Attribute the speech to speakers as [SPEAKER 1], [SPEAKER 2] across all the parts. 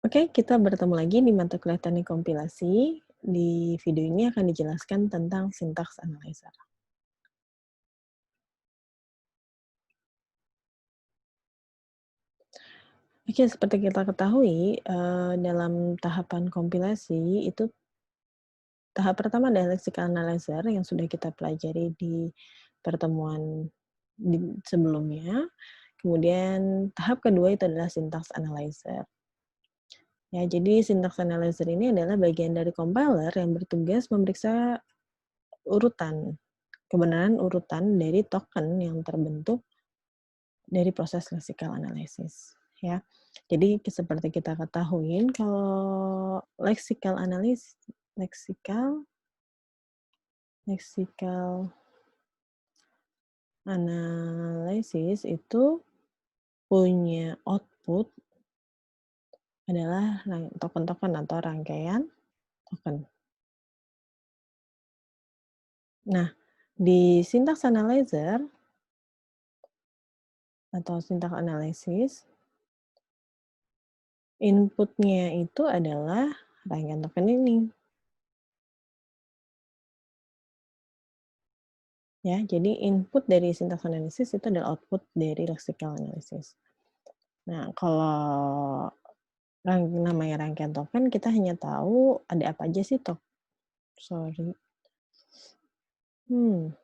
[SPEAKER 1] Oke, kita bertemu lagi di mata kuliah teknik kompilasi. Di video ini akan dijelaskan tentang syntax analyzer. Oke, seperti kita ketahui, dalam tahapan kompilasi itu tahap pertama adalah lexical analyzer yang sudah kita pelajari di pertemuan sebelumnya. Kemudian tahap kedua itu adalah syntax analyzer. Ya, jadi syntax analyzer ini adalah bagian dari compiler yang bertugas memeriksa urutan, kebenaran urutan dari token yang terbentuk dari proses lexical analysis, ya. Jadi seperti kita ketahui kalau lexical analysis itu punya output adalah token-token atau rangkaian token. Nah, di syntax analyzer atau syntax analysis, inputnya itu adalah rangkaian token ini. Ya, jadi input dari syntax analysis itu adalah output dari lexical analysis. Nah, kalau namanya rangkaian token, kita hanya tahu ada apa aja sih sorry. Hmm.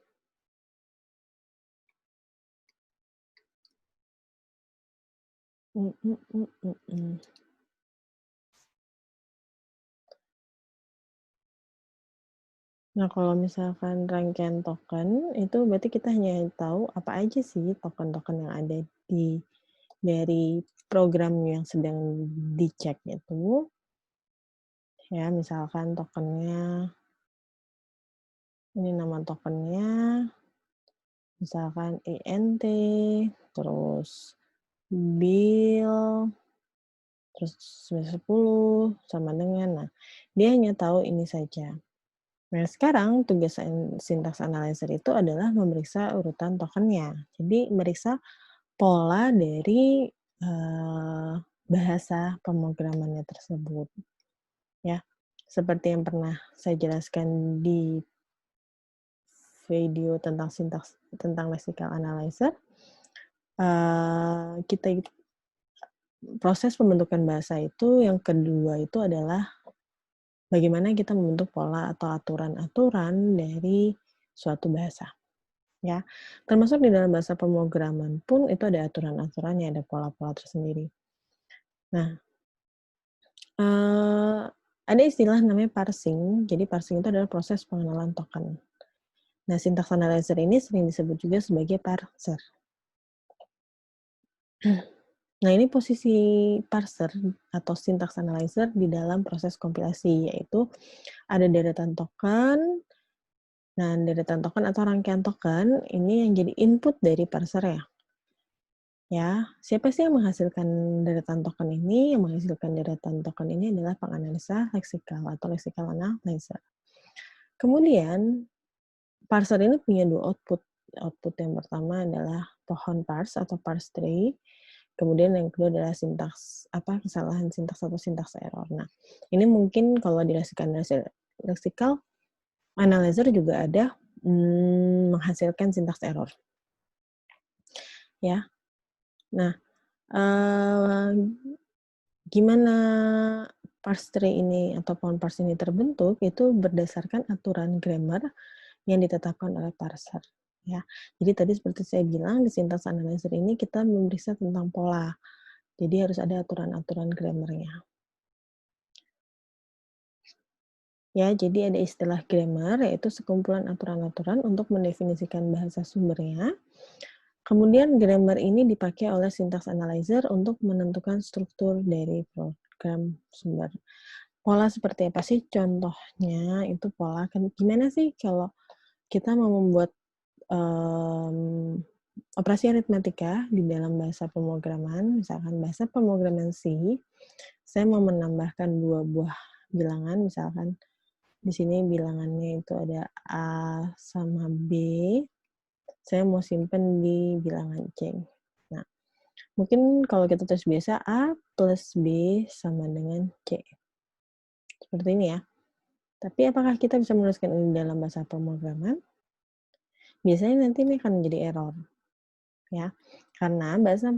[SPEAKER 1] Nah, kalau misalkan rangkaian token, itu berarti kita hanya tahu apa aja sih token-token yang ada dari program yang sedang dicek itu. Ya, misalkan tokennya, ini nama tokennya, misalkan ENT, terus bill, terus 910 sama dengan, nah, dia hanya tahu ini saja. Nah, sekarang tugas syntax analyzer itu adalah memeriksa urutan tokennya. Jadi, meriksa pola dari, bahasa pemrogramannya tersebut, ya. Seperti yang pernah saya jelaskan di video tentang lexical analyzer, proses pembentukan bahasa itu yang kedua itu adalah bagaimana kita membentuk pola atau aturan-aturan dari suatu bahasa, ya. Termasuk di dalam bahasa pemrograman pun itu ada aturan-aturannya, ada pola-pola tersendiri. Nah, ada istilah namanya parsing. Jadi parsing itu adalah proses pengenalan token. Nah, syntax analyzer ini sering disebut juga sebagai parser. Nah, ini posisi parser atau syntax analyzer di dalam proses kompilasi, yaitu ada deretan token. Nah, deretan token atau rangkaian token ini yang jadi input dari parser ya. Ya, siapa sih yang menghasilkan deretan token ini? Yang menghasilkan deretan token ini adalah penganalisa leksikal atau lexical analyzer. Kemudian, parser ini punya dua output. Output yang pertama adalah pohon parse atau parse tree. Kemudian yang kedua adalah kesalahan sintaks atau sintaks error. Nah, ini mungkin kalau di lexical analyzer juga ada menghasilkan sintaks error. Ya. Nah, gimana parse tree ini atau pohon parse ini terbentuk itu berdasarkan aturan grammar yang ditetapkan oleh parser, ya. Jadi tadi seperti saya bilang di syntax analyzer ini kita memeriksa tentang pola. Jadi harus ada aturan-aturan grammar-nya. Ya, jadi ada istilah grammar yaitu sekumpulan aturan-aturan untuk mendefinisikan bahasa sumbernya. Kemudian grammar ini dipakai oleh syntax analyzer untuk menentukan struktur dari program sumber. Pola seperti apa sih? Contohnya itu pola kan gimana sih kalau kita mau membuat operasi aritmatika di dalam bahasa pemrograman, misalkan bahasa pemrograman C, saya mau menambahkan 2 buah bilangan, misalkan di sini bilangannya itu ada A sama B, saya mau simpen di bilangan C. Nah, Mungkin kalau kita tulis biasa, A plus B sama dengan C. Seperti ini ya. Tapi apakah kita bisa menuliskan ini dalam bahasa pemrograman? Biasanya nanti ini akan menjadi error, ya. Karena bahasa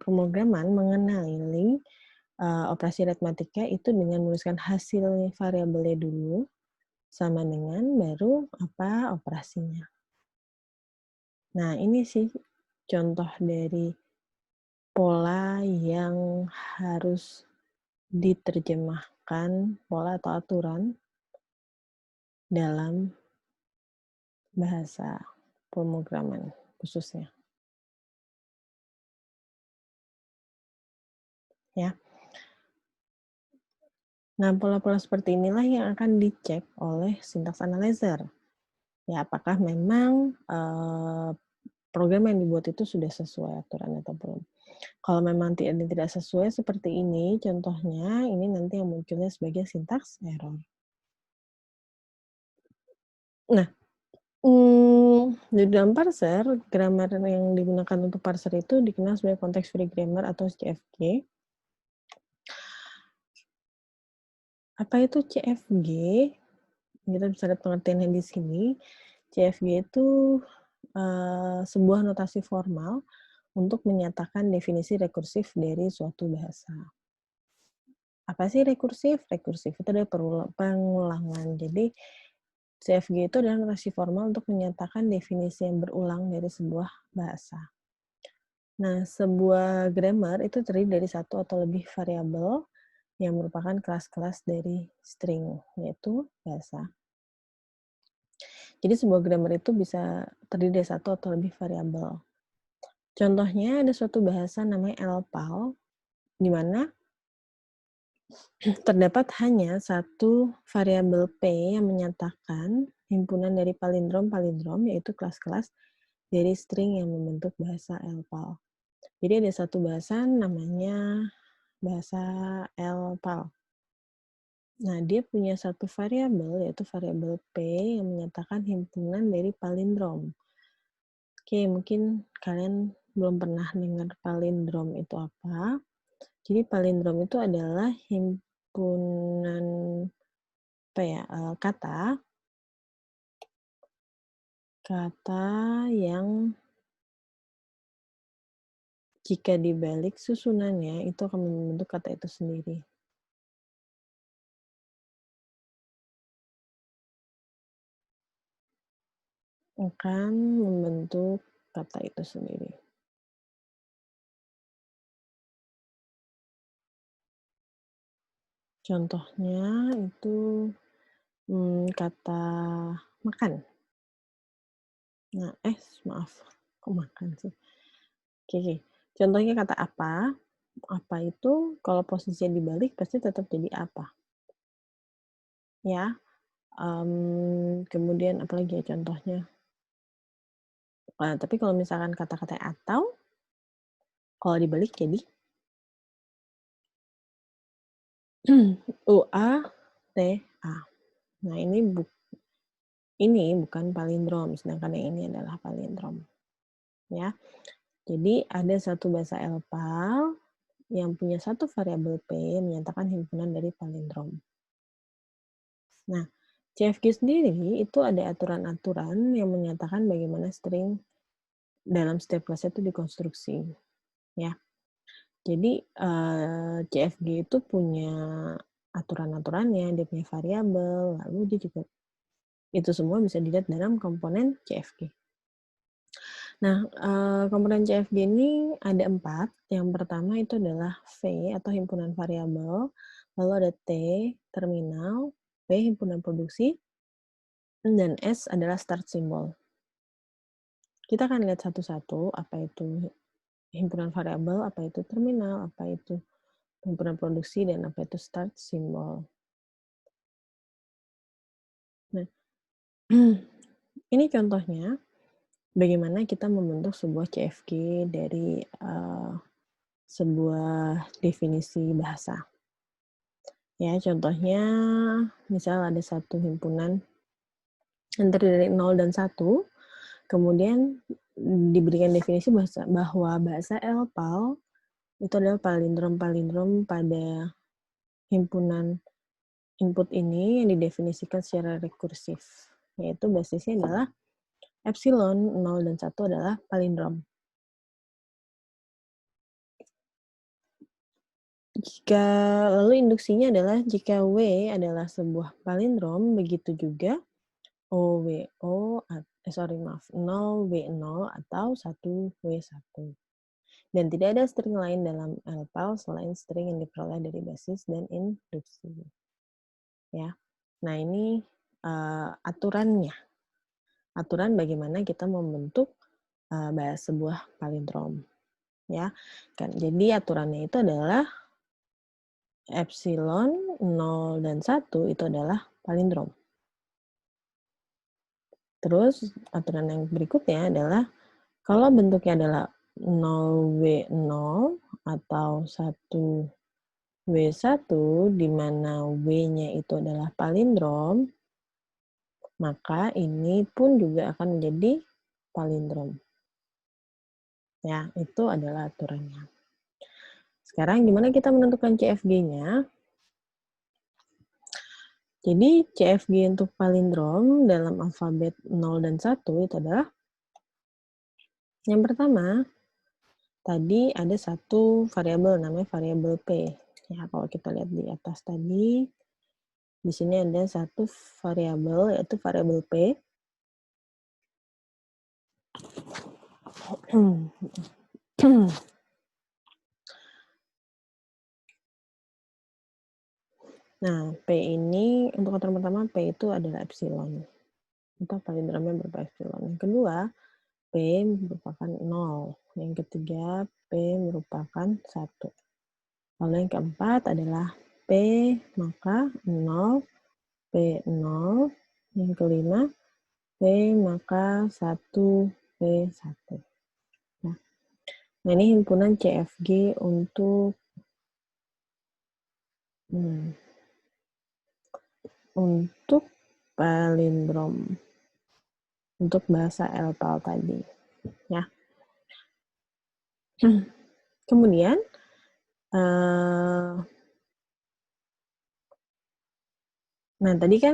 [SPEAKER 1] pemrograman mengenali operasi aritmatika itu dengan menuliskan hasil variabelnya dulu, sama dengan baru apa operasinya. Nah, ini sih contoh dari pola yang harus diterjemahkan, pola atau aturan dalam bahasa pemrograman khususnya, ya. Nah, pola-pola seperti inilah yang akan dicek oleh syntax analyzer. Ya, apakah memang program yang dibuat itu sudah sesuai aturan atau belum. Kalau memang tidak sesuai seperti ini, contohnya ini nanti yang munculnya sebagai syntax error. Nah, di dalam parser, grammar yang digunakan untuk parser itu dikenal sebagai context free grammar atau CFG. Apa itu CFG? Kita bisa lihat pengertiannya di sini. CFG itu sebuah notasi formal untuk menyatakan definisi rekursif dari suatu bahasa. Apa sih rekursif? Rekursif itu adalah pengulangan. Jadi, CFG itu adalah notasi formal untuk menyatakan definisi yang berulang dari sebuah bahasa. Nah, sebuah grammar itu terdiri dari satu atau lebih variabel yang merupakan kelas-kelas dari string, yaitu bahasa. Jadi sebuah grammar itu bisa terdiri dari satu atau lebih variabel. Contohnya ada suatu bahasa namanya LPAL, di mana terdapat hanya satu variabel P yang menyatakan himpunan dari palindrom-palindrom, yaitu kelas-kelas dari string yang membentuk bahasa LPAL. Jadi ada satu bahasa namanya bahasa LPAL. Nah, dia punya satu variabel, yaitu variabel P yang menyatakan himpunan dari palindrom. Oke, mungkin kalian belum pernah dengar palindrom itu apa. Jadi palindrom itu adalah himpunan kata yang jika dibalik susunannya itu akan membentuk kata itu sendiri. Akan membentuk kata itu sendiri. Contohnya itu kata makan. Nah, maaf, kok makan sih? Oke. Contohnya kata apa. Apa itu kalau posisinya dibalik pasti tetap jadi apa. Ya. Kemudian apalagi ya contohnya? Tapi kalau misalkan kata-kata atau, kalau dibalik jadi UATA. Nah, ini bukan palindrom, sedangkan yang ini adalah palindrom. Ya. Jadi ada satu bahasa LPAL yang punya satu variabel P yang menyatakan himpunan dari palindrom. Nah, CFG sendiri itu ada aturan-aturan yang menyatakan bagaimana string dalam setiap kelas itu dikonstruksi, ya. Jadi, CFG itu punya aturan-aturannya, dia punya variabel, lalu dia juga itu semua bisa dilihat dalam komponen CFG. Nah, komponen CFG ini ada 4. Yang pertama itu adalah V atau himpunan variabel, lalu ada T, terminal, P, himpunan produksi, dan S adalah start symbol. Kita akan lihat satu-satu, apa itu himpunan variabel, apa itu terminal, apa itu himpunan produksi, dan apa itu start symbol. Nah, ini contohnya bagaimana kita membentuk sebuah CFG dari sebuah definisi bahasa. Ya, contohnya misal ada satu himpunan yang terdiri dari 0 dan 1, kemudian diberikan definisi bahwa bahasa LPAL Itu adalah palindrom-palindrom pada himpunan input ini yang didefinisikan secara rekursif, yaitu basisnya adalah epsilon, 0, dan 1 adalah palindrom. Lalu induksinya adalah jika W adalah sebuah palindrom, begitu juga OWO, 0W0 atau 1W1. Dan tidak ada string lain dalam LPAL selain string yang diperoleh dari basis dan induksi. Ya. Nah, ini aturannya. Aturan bagaimana kita membentuk sebuah palindrom. Ya. Jadi aturannya itu adalah epsilon, 0, dan 1 itu adalah palindrom. Terus aturan yang berikutnya adalah kalau bentuknya adalah 0W0 atau 1W1 di mana W-nya itu adalah palindrom, maka ini pun juga akan menjadi palindrom. Ya, itu adalah aturannya. Sekarang gimana kita menentukan CFG-nya? Jadi CFG untuk palindrom dalam alfabet 0 dan 1 itu adalah yang pertama, tadi ada satu variabel namanya variabel P. Ya, kalau kita lihat di atas tadi, di sini ada satu variabel yaitu variabel P. Nah, P ini untuk aturan pertama P itu adalah epsilon. Itu palindromnya berupa epsilon. Yang kedua, P merupakan 0. Yang ketiga, P merupakan 1. Lalu yang keempat adalah P maka 0, P0. Yang kelima, P maka 1, P1. Nah, ini himpunan CFG untuk palindrom. Untuk bahasa LPAL tadi. Ya. Kemudian, nah tadi kan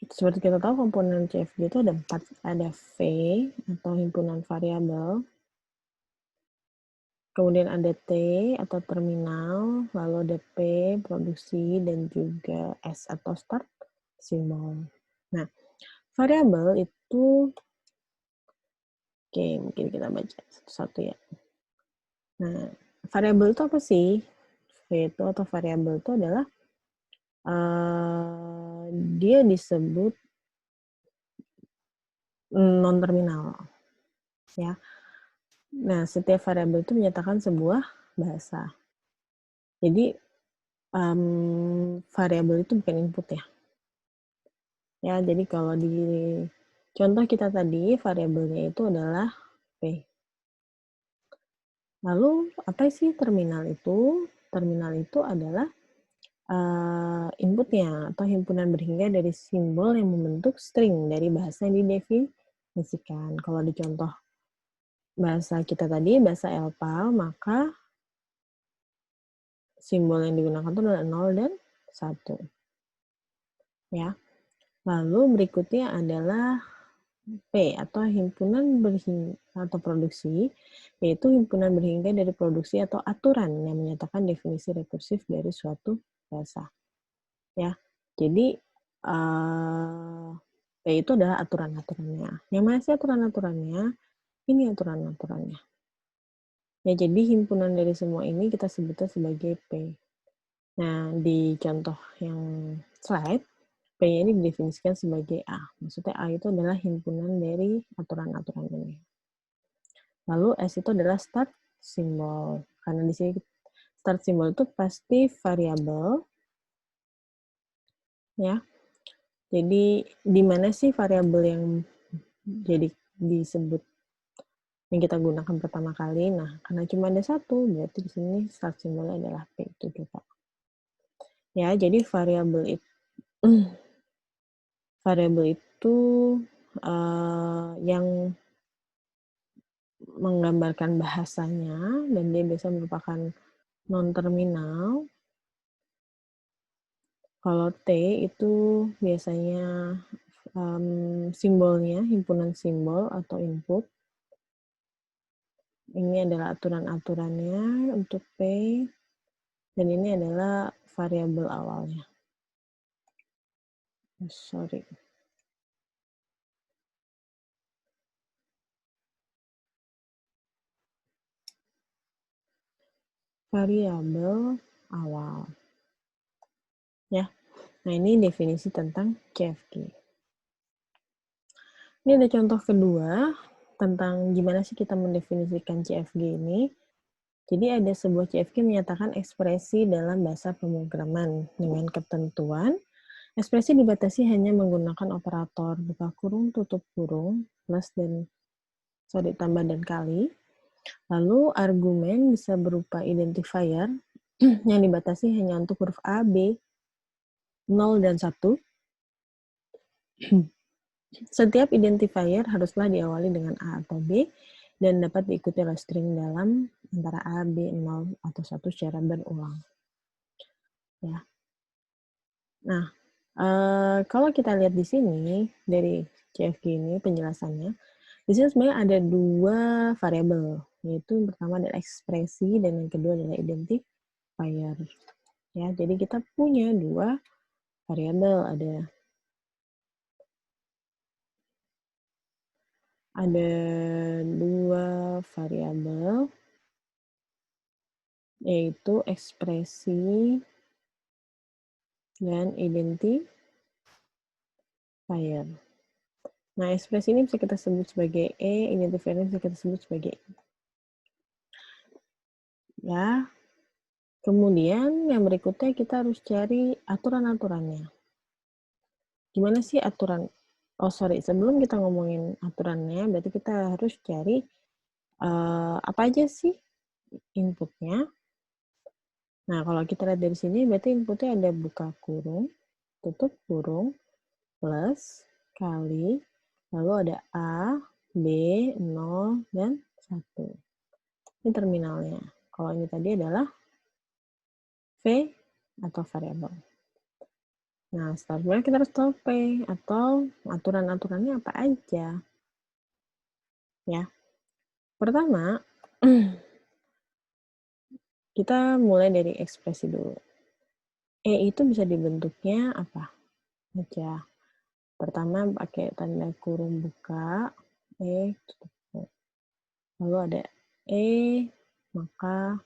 [SPEAKER 1] seperti kita tahu komponen CFG itu ada 4, ada V atau himpunan variabel, kemudian ada T atau terminal, lalu ada P produksi, dan juga S atau start simbol. Nah, variabel itu, oke, mungkin kita baca satu-satu ya. Nah, variabel itu apa sih? V itu atau variabel itu adalah dia disebut non-terminal. Ya. Nah, setiap variabel itu menyatakan sebuah bahasa. Jadi, variabel itu bukan input ya. Ya, jadi kalau di contoh kita tadi, variabelnya itu adalah P. Lalu, apa sih terminal itu? Terminal itu adalah inputnya atau himpunan berhingga dari simbol yang membentuk string dari bahasa yang didefinisikan. Kalau di contoh bahasa kita tadi, bahasa LPAL, maka simbol yang digunakan itu adalah 0 dan 1. Ya. Lalu berikutnya adalah P atau himpunan berhingga atau produksi, yaitu himpunan berhingga dari produksi atau aturan yang menyatakan definisi rekursif dari suatu bahasa. Ya. Jadi P itu adalah aturan-aturannya. Yang mana sih aturan-aturannya? Ini aturan-aturannya. Ya, jadi himpunan dari semua ini kita sebutnya sebagai P. Nah, di contoh yang slide, P ini didefinisikan sebagai A. Maksudnya A itu adalah himpunan dari aturan-aturan ini. Lalu S itu adalah start symbol. Karena di sini start symbol itu pasti variabel. Ya. Jadi di mana sih variabel yang jadi disebut yang kita gunakan pertama kali? Nah, karena cuma ada satu, berarti di sini start symbolnya adalah P itu juga. Ya, jadi variabel itu yang menggambarkan bahasanya dan dia biasa merupakan non-terminal. Kalau T itu biasanya simbolnya, himpunan simbol atau input. Ini adalah aturan-aturannya untuk P, dan ini adalah variabel awalnya. Sorry. Variabel awal. Ya. Nah, ini definisi tentang CFG. Ini ada contoh kedua tentang gimana sih kita mendefinisikan CFG ini. Jadi ada sebuah CFG menyatakan ekspresi dalam bahasa pemrograman dengan ketentuan ekspresi dibatasi hanya menggunakan operator buka kurung, tutup kurung, plus dan tambah dan kali. Lalu argumen bisa berupa identifier yang dibatasi hanya untuk huruf A, B, 0, dan 1. Setiap identifier haruslah diawali dengan A atau B dan dapat diikuti oleh string dalam antara A, B, 0, atau 1 secara berulang. Ya. Nah, kalau kita lihat di sini, dari CFG ini penjelasannya, di sini sebenarnya ada dua variabel, yaitu yang pertama adalah ekspresi dan yang kedua adalah identifier. Ya, jadi kita punya dua variabel, ada dua variabel, yaitu ekspresi dan identifier. Nah, ekspresi ini bisa kita sebut sebagai E, identifier ini bisa kita sebut sebagai I. Ya, kemudian yang berikutnya kita harus cari aturan-aturannya. Gimana sih aturan? Oh, sorry, sebelum kita ngomongin aturannya, berarti kita harus cari apa aja sih inputnya. Nah, kalau kita lihat dari sini, berarti inputnya ada buka kurung, tutup kurung, plus, kali, lalu ada A, B, 0, dan 1. Ini terminalnya. Kalau ini tadi adalah V atau variabel. Nah, selanjutnya kita harus tahu P atau aturan-aturannya apa aja. Ya. Pertama, kita mulai dari ekspresi dulu. E itu bisa dibentuknya apa aja. Pertama pakai tanda kurung buka, E tutup. Lalu ada E, maka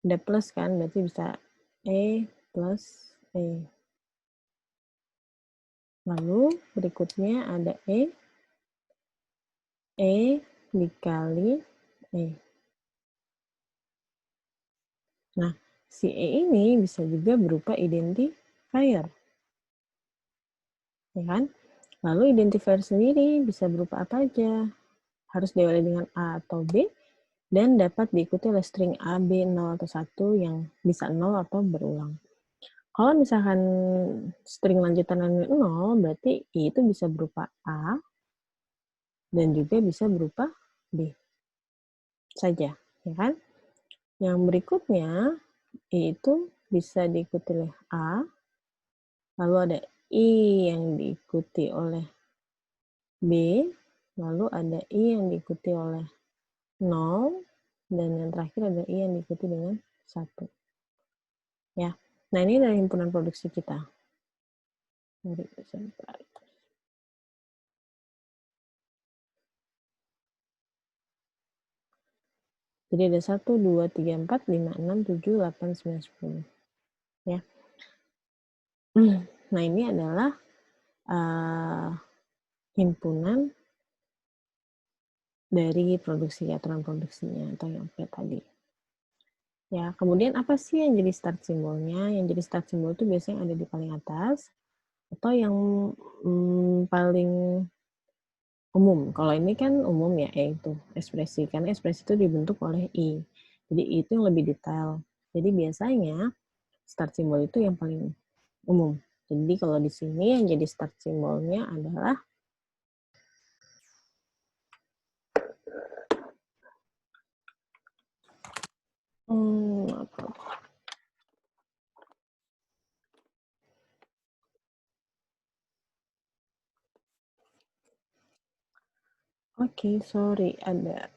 [SPEAKER 1] ada plus kan, berarti bisa E plus E. Lalu berikutnya ada E dikali E. Nah, si E ini bisa juga berupa identifier. Ya kan? Lalu identifier sendiri bisa berupa apa aja? Harus diawali dengan A atau B, dan dapat diikuti oleh string A, B, 0, atau 1 yang bisa 0 atau berulang. Kalau misalkan string lanjutannya 0, berarti I itu bisa berupa A, dan juga bisa berupa B saja, ya kan? Yang berikutnya, I itu bisa diikuti oleh A, lalu ada I yang diikuti oleh B, lalu ada I yang diikuti oleh 0, dan yang terakhir ada I yang diikuti dengan 1. Ya. Nah, ini dari himpunan produksi kita. Jadi ada 1, 2, 3, 4, 5, 6, 7, 8, 9, 10. Ya. Nah, ini adalah himpunan dari produksi, aturan produksinya, atau yang P tadi. Ya, kemudian apa sih yang jadi start simbolnya? Yang jadi start simbol itu biasanya ada di paling atas, atau yang paling umum. Kalau ini kan umum ya, itu ekspresi. Karena ekspresi itu dibentuk oleh I. Jadi itu yang lebih detail. Jadi biasanya start simbol itu yang paling umum. Jadi kalau di sini yang jadi start simbolnya adalah Oke, sorry ada.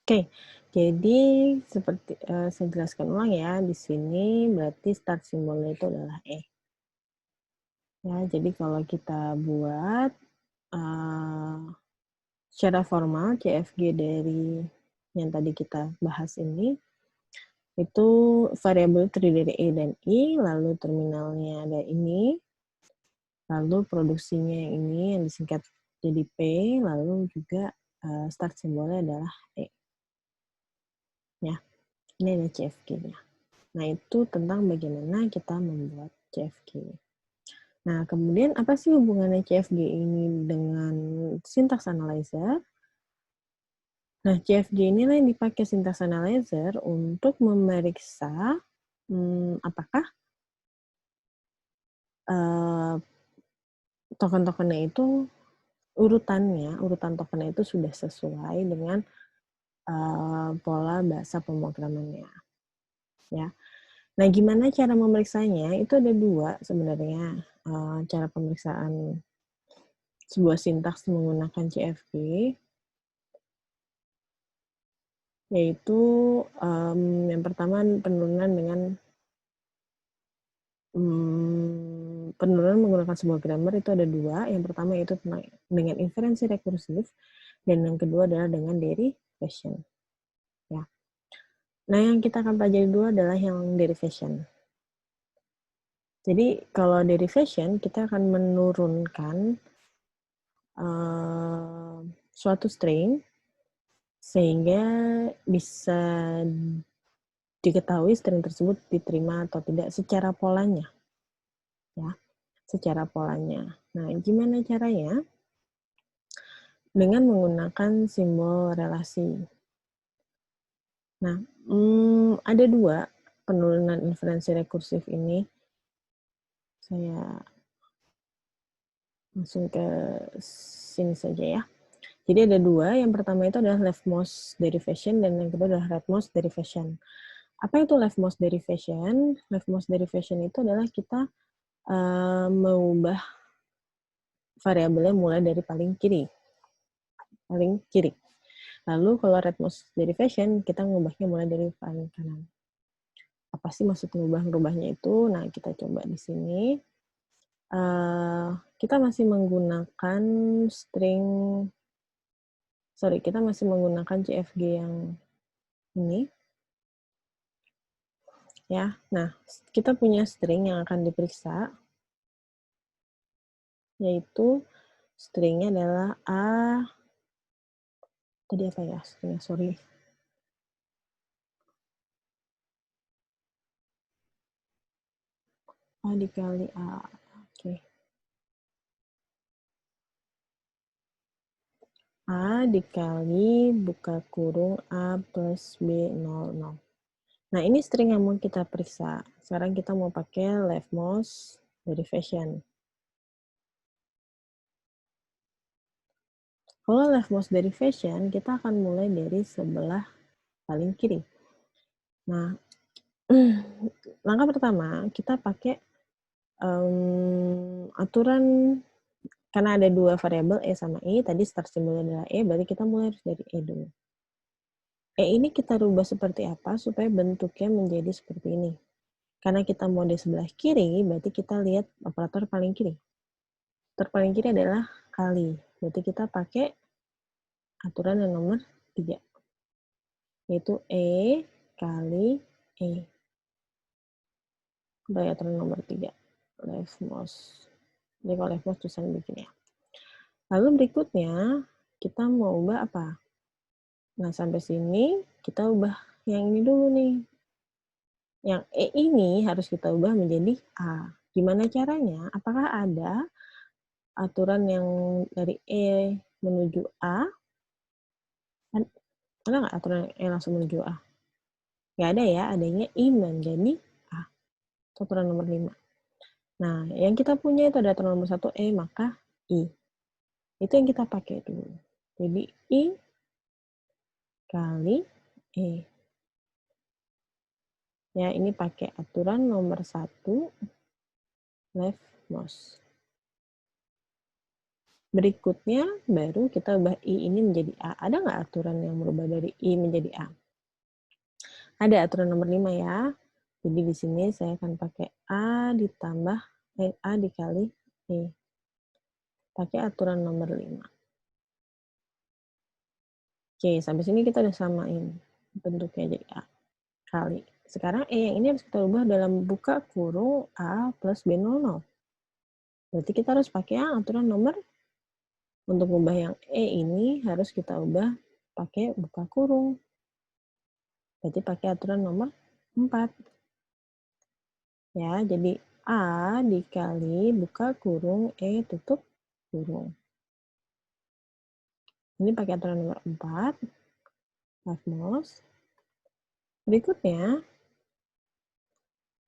[SPEAKER 1] Oke, jadi seperti, saya jelaskan ulang ya, di sini berarti start simbolnya itu adalah E, ya. Jadi kalau kita buat, eee, secara formal CFG dari yang tadi kita bahas ini, itu variabel terdiri dari E dan I, lalu terminalnya ada ini, lalu produksinya yang ini yang disingkat jadi P, lalu juga, start simbolnya adalah E, ya. Ini ada CFG-nya. Nah, itu tentang bagaimana kita membuat CFG. Nah, kemudian apa sih hubungannya CFG ini dengan syntax analyzer? Nah, CFG inilah yang dipakai syntax analyzer untuk memeriksa, apakah, eee, token-tokennya itu urutan tokennya itu sudah sesuai dengan, pola bahasa pemrogramannya, ya. Nah, gimana cara memeriksanya? Itu ada 2 sebenarnya, cara pemeriksaan sebuah sintaks menggunakan CFG, yaitu, yang pertama penurunan dengan, penurunan menggunakan sebuah grammar itu ada 2, yang pertama itu dengan inferensi rekursif, dan yang kedua adalah dengan derivation, ya. Nah, yang kita akan pelajari dulu adalah yang derivation. Jadi, kalau derivation, kita akan menurunkan, suatu string, sehingga bisa diketahui string tersebut diterima atau tidak secara polanya, ya, secara polanya. Nah, gimana caranya? Dengan menggunakan simbol relasi. Nah, ada 2 penurunan inferensi rekursif ini. Saya langsung ke sini saja ya. Jadi ada 2, yang pertama itu adalah leftmost derivation dan yang kedua adalah rightmost derivation. Apa itu leftmost derivation? Leftmost derivation itu adalah kita, mengubah variabelnya mulai dari paling kiri. Lalu kalau rightmost derivation, kita mengubahnya mulai dari paling kanan. Apa sih maksud ngerubahnya itu? Nah, kita coba di sini. Kita masih menggunakan string kita masih menggunakan CFG yang ini, ya. Nah, kita punya string yang akan diperiksa, yaitu string-nya adalah A, tadi apa ya string-nya, sorry. A dikali A, oke. A dikali buka kurung A plus B 00. Nah, ini string yang mau kita periksa. Sekarang kita mau pakai leftmost derivation. Kalau leftmost derivation, kita akan mulai dari sebelah paling kiri. Nah, langkah pertama, kita pakai aturan, karena ada 2 variabel E sama I, tadi start simbolnya adalah E, berarti kita mulai harus dari E dulu. E ini kita rubah seperti apa supaya bentuknya menjadi seperti ini. Karena kita mau di sebelah kiri, berarti kita lihat operator paling kiri. Operator paling kiri adalah kali, berarti kita pakai aturan yang nomor 3, yaitu E kali E. Udah aturan nomor 3, leftmost. Jadi kalau leftmost tulisannya begini ya. Lalu berikutnya, kita mau ubah apa? Nah, sampai sini kita ubah yang ini dulu nih. Yang E ini harus kita ubah menjadi A. Gimana caranya? Apakah ada aturan yang dari E menuju A? Ada nggak aturan E langsung menuju A? Nggak ada ya, adanya I menjadi A. Itu aturan nomor 5. Nah, yang kita punya itu ada aturan nomor 1 E, maka I. Itu yang kita pakai dulu. Jadi I kali E. Ya, ini pakai aturan nomor 1, leftmost. Berikutnya, baru kita ubah I ini menjadi A. Ada nggak aturan yang merubah dari I menjadi A? Ada aturan nomor 5 ya. Jadi di sini saya akan pakai A ditambah, A dikali E. Pakai aturan nomor 5. Oke, sampai sini kita udah samain bentuknya jadi A kali. Sekarang E yang ini harus kita ubah dalam buka kurung A plus B00. Berarti kita harus pakai yang aturan nomor, untuk ubah yang E ini harus kita ubah pakai buka kurung. Berarti pakai aturan nomor 4. Ya, jadi A dikali buka kurung E tutup kurung. Ini pakai aturan nomor 4, leftmost. Berikutnya,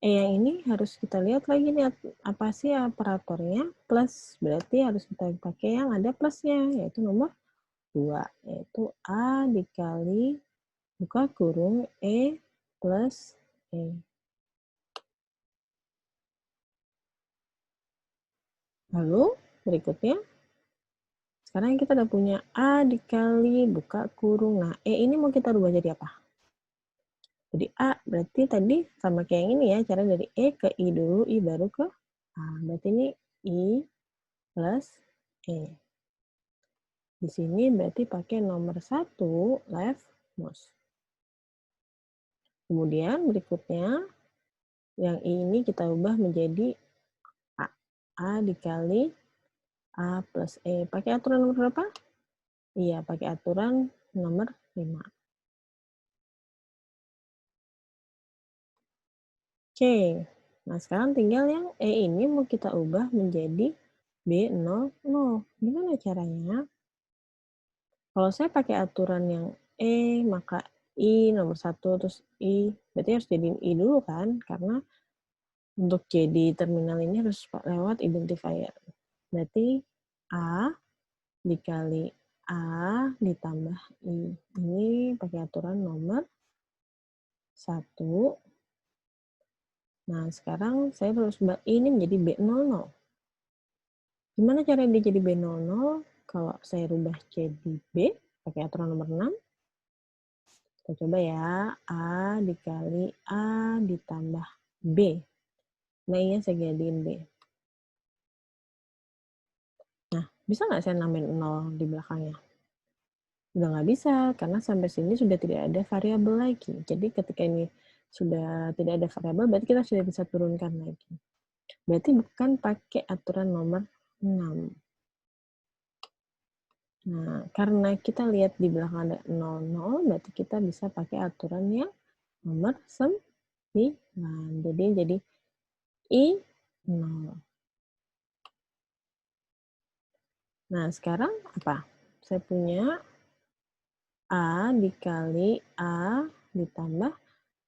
[SPEAKER 1] E yang ini harus kita lihat lagi nih, apa sih operatornya, plus. Berarti harus kita pakai yang ada plusnya, yaitu nomor 2, yaitu A dikali buka kurung E plus E. Lalu, berikutnya, sekarang kita udah punya A dikali buka kurung. Nah, E ini mau kita rubah jadi apa? Jadi A, berarti tadi sama kayak yang ini ya, cara dari E ke I dulu, I baru ke A. Berarti ini I plus E. Di sini berarti pakai nomor 1, leftmost. Kemudian berikutnya, yang I ini kita ubah menjadi A. A dikali A plus E. Pakai aturan nomor berapa? Iya, pakai aturan nomor 5. Oke, nah sekarang tinggal yang E ini mau kita ubah menjadi B00. Gimana caranya? Kalau saya pakai aturan yang E, maka I nomor 1, terus I, berarti harus jadiin I dulu kan? Karena untuk jadi terminal ini harus lewat identifier. Berarti A dikali A ditambah I. Ini pakai aturan nomor 1. Nah, sekarang saya harus ubah I ini menjadi B00. Gimana cara dia jadi B00? Kalau saya rubah jadi B, pakai aturan nomor 6. Kita coba ya, A dikali A ditambah B. Nah, ini saya jadiin B. Nah, bisa nggak saya nambahin 0 di belakangnya? Udah nggak bisa, karena sampai sini sudah tidak ada variabel lagi. Jadi ketika ini sudah tidak ada variabel, berarti kita sudah bisa turunkan lagi. Berarti bukan pakai aturan nomor 6. Nah, karena kita lihat di belakang ada 00, berarti kita bisa pakai aturan yang nomor 9. Jadi I 0. Nah, sekarang apa? Saya punya A dikali A ditambah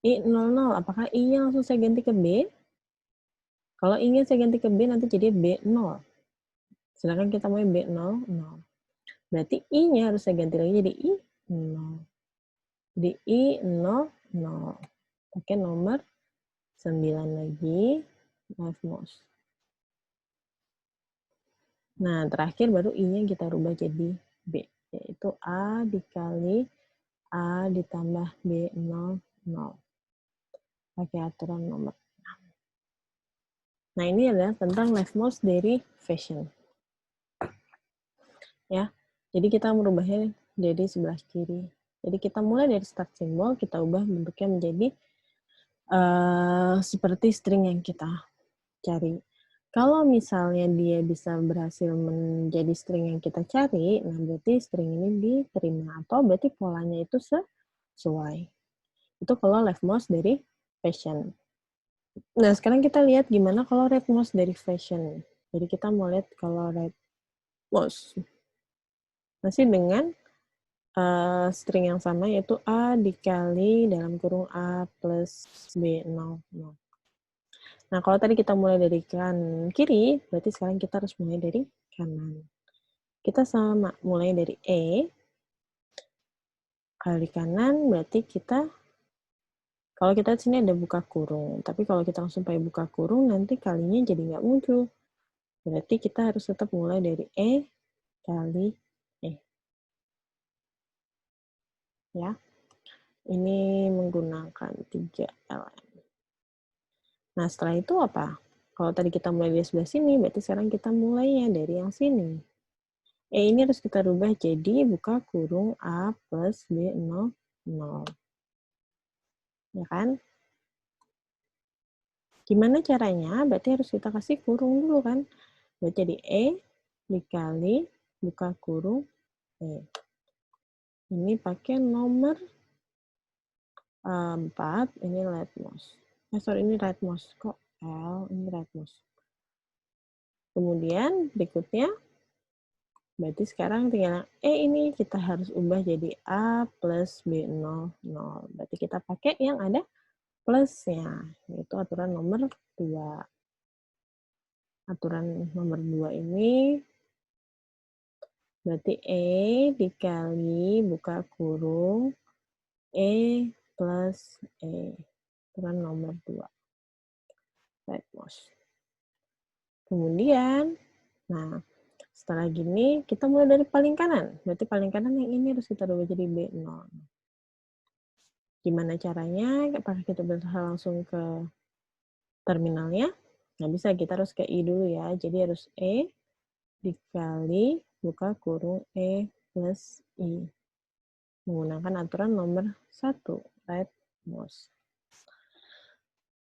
[SPEAKER 1] I 00. Apakah I-nya langsung saya ganti ke B? Kalau ingin saya ganti ke B, nanti jadi B0. Sedangkan kita mau B0, 0. Berarti I-nya harus saya ganti lagi jadi I0. Jadi I0, 0. Pakai nomor 9 lagi, leftmost. Nah, terakhir baru I-nya kita rubah jadi B, yaitu A dikali A ditambah B00. Pakai aturan nomor 6. Nah, ini adalah tentang leftmost dari fashion. Ya, jadi kita merubahnya jadi sebelah kiri. Jadi kita mulai dari start simbol, kita ubah bentuknya menjadi seperti string yang kita cari. Kalau misalnya dia bisa berhasil menjadi string yang kita cari, nah berarti string ini diterima, atau berarti polanya itu sesuai. Itu kalau leftmost dari fashion. Nah, sekarang kita lihat gimana kalau rightmost dari fashion. Jadi kita mau lihat kalau rightmost. Masih dengan string yang sama, yaitu A dikali dalam kurung A plus B00. Nah, kalau tadi kita mulai dari kanan kiri, berarti sekarang kita harus mulai dari kanan. Kita sama, mulai dari E, kali kanan, berarti kita Kalau kita di sini ada buka kurung, tapi kalau kita langsung pakai buka kurung, nanti kalinya jadi nggak muncul. Berarti kita harus tetap mulai dari E kali E. Ya, ini menggunakan 3 ln. Nah, setelah itu apa? Kalau tadi kita mulai dari sebelah sini, berarti sekarang kita mulainya dari yang sini. E ini harus kita rubah jadi buka kurung A plus B0, 0. Ya kan? Gimana caranya? Berarti harus kita kasih kurung dulu kan? Berarti jadi E dikali buka kurung E. Ini pakai nomor 4, ini leftmost. Ini rightmost. Kok L, ini rightmost. Kemudian berikutnya, berarti sekarang tinggal ini kita harus ubah jadi A plus B0, 0. Berarti kita pakai yang ada plusnya, yaitu aturan nomor 2. Aturan nomor 2 ini berarti E dikali buka kurung E plus E. Aturan nomor 2. Rightmost. Kemudian, nah, setelah gini, kita mulai dari paling kanan. Berarti paling kanan yang ini harus kita rubah jadi B0. Gimana caranya? Apakah kita bisa langsung ke terminalnya? Nggak bisa, kita harus ke I dulu ya. Jadi harus E dikali buka kurung E plus I. Menggunakan aturan nomor 1, rightmost.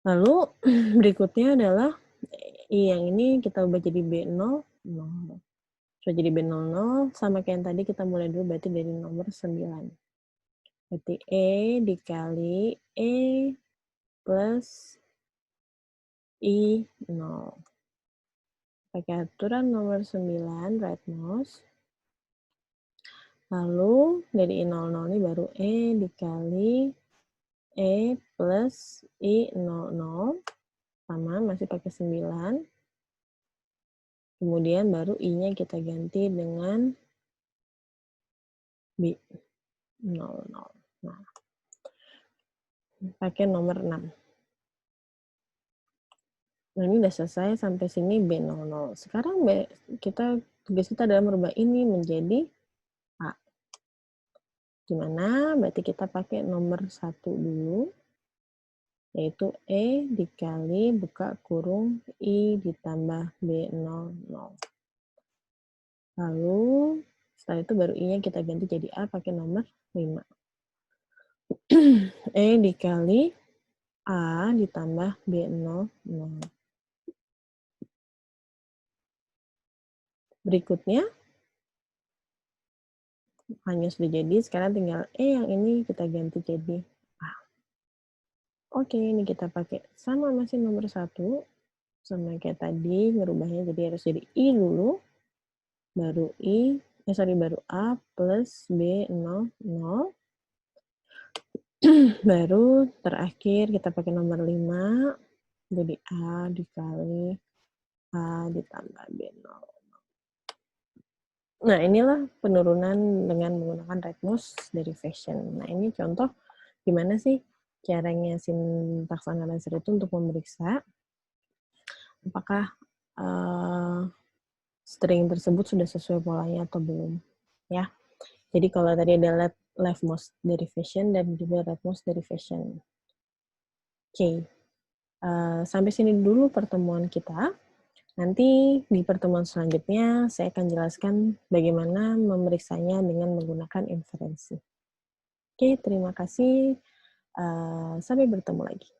[SPEAKER 1] Lalu berikutnya adalah I yang ini kita ubah jadi B0, 0. Sudah jadi B00, sama kayak yang tadi kita mulai dulu berarti dari nomor 9. Berarti E dikali E plus I0. Pakai aturan nomor 9, rightmost. Lalu dari I00 ini baru E dikali E plus I00. Sama, masih pakai 9. Kemudian baru I-nya kita ganti dengan B00. Nah, pakai nomor 6. Nah, ini udah selesai sampai sini B00. Sekarang tugas kita adalah merubah ini menjadi A. Gimana? Berarti kita pakai nomor 1 dulu, yaitu E dikali buka kurung I ditambah B00. Lalu, setelah itu baru I-nya kita ganti jadi A pakai nomor 5. E dikali A ditambah B00. Berikutnya, hanya sudah jadi, sekarang tinggal E yang ini kita ganti jadi A. Oke, ini kita pakai sama masih nomor 1, sama kayak tadi, ngerubahnya jadi harus jadi I dulu, baru baru A plus B00, baru terakhir kita pakai nomor 5, jadi A dikali A ditambah B00. Nah, inilah penurunan dengan menggunakan rightmost derivation. Nah, ini contoh gimana sih caranya syntax analyzer itu untuk memeriksa apakah string tersebut sudah sesuai polanya atau belum. Ya. Jadi kalau tadi ada leftmost derivation dan juga rightmost derivation. Oke. Sampai sini dulu pertemuan kita. Nanti di pertemuan selanjutnya saya akan jelaskan bagaimana memeriksanya dengan menggunakan inferensi. Oke, terima kasih. Sampai bertemu lagi.